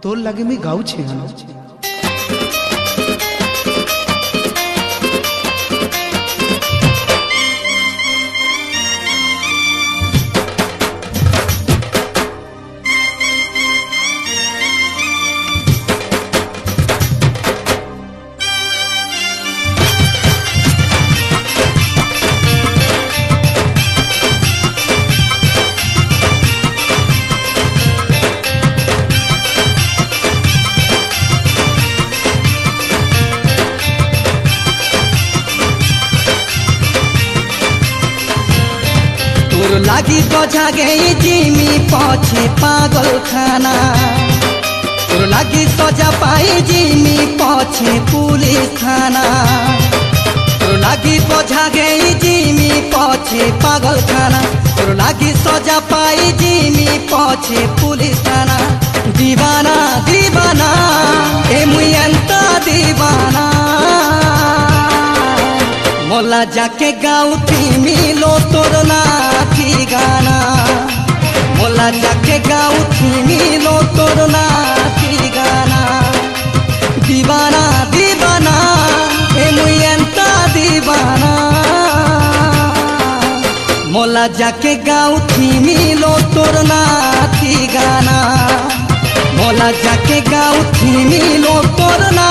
तोर लगे मी गाऊ छे तोर लागी तो जागे जिमी पछे पागल खाना तोर लागी तो जा पाई जिमी पछे पुलिस थाना तोर लागी तो जागे जिमी पछे पागल खाना तोर लागी सजा पाई जिमी पछे पुलिस थाना दीवाना दीवाना ए मुयंता दीवाना मोला जाके गाँव मिलो तोर नाची गाना मोला जाके गाँव मिलो तोर नाची गाना दीवाना दीवाना ए मुयंता दीवाना मोला जाके गाँव मिलो तोर नाची गाना मोला जाके गाँव मिलो तोर ना